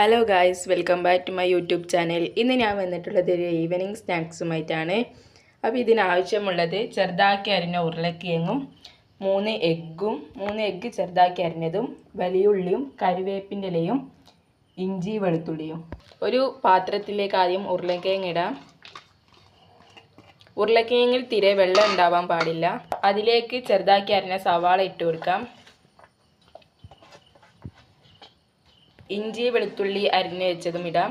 Hello guys, welcome back to my YouTube channel. ഇന്ന് ഞാൻ വന്നിട്ടുള്ളത് ഒരു ഈവനിങ് സ്നാക്സുമായിട്ടാണ്. അപ്പോൾ ഇതിനാവശ്യമുള്ളത് ചെറുതാക്കി അരിഞ്ഞ ഉരുളക്കിഴങ്ങും 3 എഗ്ഗ് ചെറുതാക്കി അരിഞ്ഞതും വലിയ ഉള്ളിയും കറിവേപ്പിൻ്റെ ഇലയും ഇഞ്ചി വെളുത്തുള്ളിയും. ഒരു പാത്രത്തിലേക്ക് ആദ്യം ഉരുളക്കിഴങ്ങ് ഇടാം. ഉരുളക്കിഴങ്ങിൽ തീരെ വെള്ളം ഉണ്ടാവാൻ പാടില്ല. അതിലേക്ക് ചെറുതാക്കി അരിഞ്ഞ സവാള ഇട്ട് കൊടുക്കാം. ഇഞ്ചി വെളുത്തുള്ളി അരിഞ്ഞ് വെച്ചതും ഇടാം.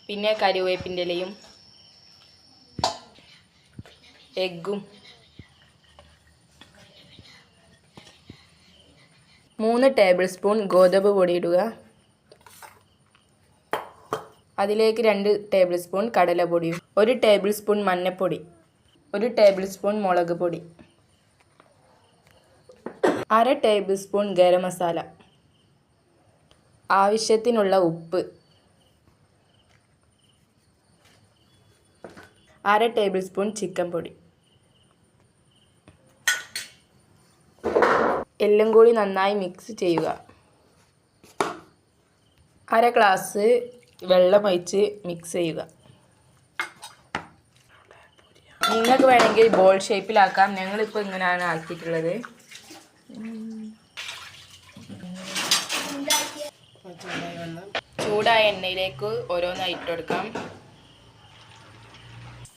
പിന്നെ കറിവേപ്പിൻ്റെ ഇലയും എഗ്ഗും 3 ടേബിൾ സ്പൂൺ ഗോതമ്പ് പൊടി ഇടുക. അതിലേക്ക് 2 ടേബിൾ സ്പൂൺ കടലപ്പൊടിയും 1 ടേബിൾ സ്പൂൺ മഞ്ഞൾപ്പൊടി 1 ടേബിൾ സ്പൂൺ മുളക് പൊടി 1/2 ടേബിൾ സ്പൂൺ ഗരം മസാല, ആവശ്യത്തിനുള്ള ഉപ്പ്, 1/2 ടേബിൾ സ്പൂൺ ചിക്കൻ പൊടി. എല്ലാം കൂടി നന്നായി മിക്സ് ചെയ്യുക. 1/2 ഗ്ലാസ് വെള്ളം ഒഴിച്ച് മിക്സ് ചെയ്യുക. നിങ്ങൾക്ക് വേണമെങ്കിൽ ബോൾ ഷേപ്പിലാക്കാം. ഞങ്ങളിപ്പോൾ ഇങ്ങനെയാണ് ആക്കിയിട്ടുള്ളത്. ചൂടായ എണ്ണയിലേക്ക് ഓരോന്നായി ഇട്ട് കൊടുക്കാം.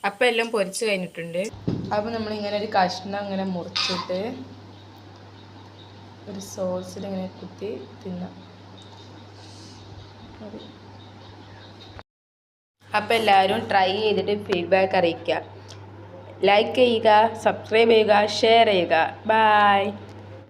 അപ്പം എല്ലാം പൊരിച്ച് കഴിഞ്ഞിട്ടുണ്ട്. അപ്പോൾ നമ്മളിങ്ങനെ ഒരു കഷ്ണം ഇങ്ങനെ മുറിച്ചിട്ട് ഒരു സോസിൽ ഇങ്ങനെ കുത്തി തിന്നാം. അപ്പോൾ എല്ലാവരും ട്രൈ ചെയ്തിട്ട് ഫീഡ്ബാക്ക് അറിയിക്കുക. ലൈക്ക് ചെയ്യുക, സബ്സ്ക്രൈബ് ചെയ്യുക, ഷെയർ ചെയ്യുക. ബൈ.